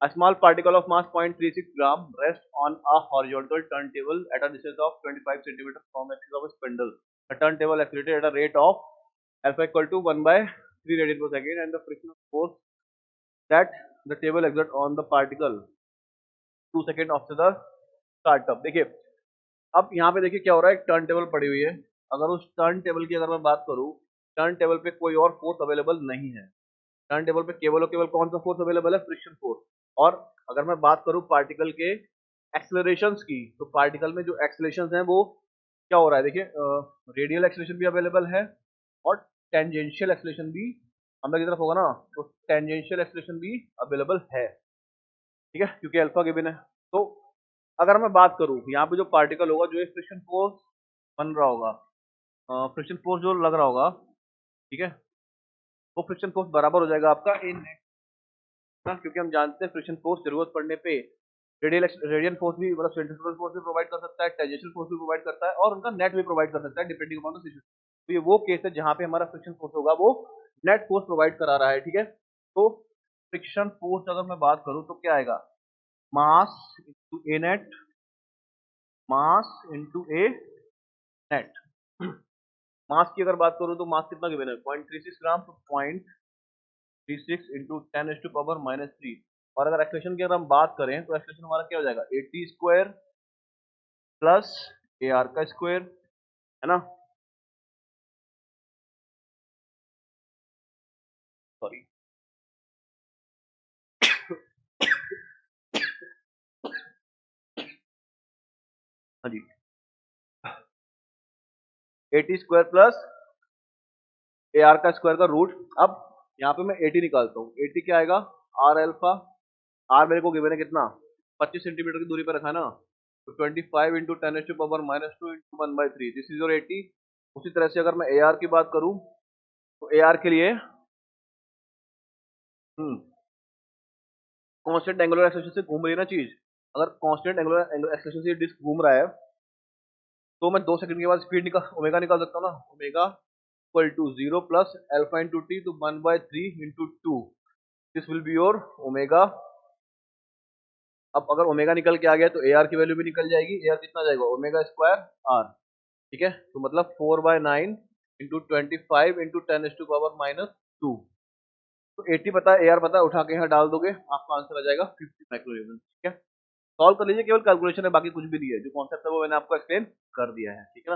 A small particle of mass 0.36 gram rests on a horizontal turntable at a distance of 25 centimeters from the axis of a spindle. The turntable accelerated at a rate of alpha equal to 1 by 3 radian per second, and the frictional force that the table exerts on the particle 2 seconds after the startup. देखिए अब यहाँ पे देखिए क्या हो रहा है, एक टर्न टेबल पड़ी हुई है। अगर उस टर्न टेबल की अगर मैं बात करूँ, टर्न टेबल पे कोई और फोर्स अवेलेबल नहीं है। टर्न टेबल पे केवल और केवल कौन सा फोर्स अवेलेबल है, फ्रिक्शन फोर्स। और अगर मैं बात करूँ पार्टिकल के एक्सेलरेशंस की, तो पार्टिकल में जो एक्सेलरेशंस हैं वो क्या हो रहा है, देखिए रेडियल एक्सेलरेशन भी अवेलेबल है और टेंजेंशियल एक्सेलरेशन भी अंदर की तरफ होगा ना, तो टेंजेंशियल एक्सेलरेशन भी अवेलेबल है, ठीक है, क्योंकि अल्फा गिवन है। तो अगर मैं बात करूं यहाँ पे जो पार्टिकल होगा, जो फ्रिक्शन फोर्स बन रहा होगा, फ्रिक्शन फोर्स जो लग रहा होगा, ठीक है, वो फ्रिक्शन फोर्स बराबर हो जाएगा आपका इन नेट, क्योंकि हम जानते हैं फ्रिक्शन फोर्स जरूरत पड़ने पे रेडियल फोर्स भी, मतलब सेंट्रीफ्यूगल फोर्स भी प्रोवाइड कर सकता है, टेंजेंशियल फोर्स भी प्रोवाइड करता है और उनका नेट भी प्रोवाइड कर सकता है डिपेंडिंग अपॉन द सिचुएशन। तो ये वो केस है जहाँ पे हमारा फ्रिक्शन फोर्स होगा वो नेट फोर्स प्रोवाइड करा रहा है, ठीक है। तो फ्रिक्शन फोर्स अगर मैं बात करूँ तो क्या आएगा, मास इंटू ए नेट, मास इंटू ए नेट। मास की अगर बात करूं तो मास कितना गिवन है, 0.36 ग्राम, तो 0.36 इंटू 10⁻³ और अगर एक्सेलरेशन की अगर हम बात करें तो एक्सेलरेशन हमारा क्या हो जाएगा, 80 स्क्वायर प्लस ए आर का स्क्वायर, है ना, सॉरी हाँ जी, 80 स्क्वायर प्लस ए आर का स्क्वायर का रूट। अब यहाँ पे मैं 80 निकालता हूँ, 80 क्या आएगा, आर अल्फा, आर मेरे को गिवन है कितना, 25 सेंटीमीटर की दूरी पर रखा है ना, तो 25 into 10⁻² into 1/3, this is your 80। उसी तरह से अगर मैं ए आर की बात करूं तो ए आर के लिए कांस्टेंट एंगुलर एक्सेलरेशन से घूम रही है ना चीज, अगर कांस्टेंट एंगुलर एक्सेलरेशन से डिस्क घूम रहा है तो मैं 2 सेकंड के बाद स्पीड निकाल ओमेगा निकाल सकता हूँ ना, omega equal to 0 plus alpha into T, तो 1/3 into 2, this will be your omega. अब अगर ओमेगा निकल के आ गया तो ए आर की वैल्यू भी निकल जाएगी, ए आर कितना जाएगा, ओमेगा स्क्वायर आर, ठीक है, तो मतलब 4/9 इंटू 25 इंटू 10⁻²। तो 80 पता है, ए आर पता है, उठा के यहाँ डाल दोगे आपका आंसर आ जाएगा 50 माइक्रो न्यूटन, ठीक है। सॉल्व कर लीजिए, केवल कैलकुलेशन है, बाकी कुछ भी नहीं है, जो कॉन्सेप्ट है वो मैंने आपको एक्सप्लेन कर दिया है, ठीक है ना।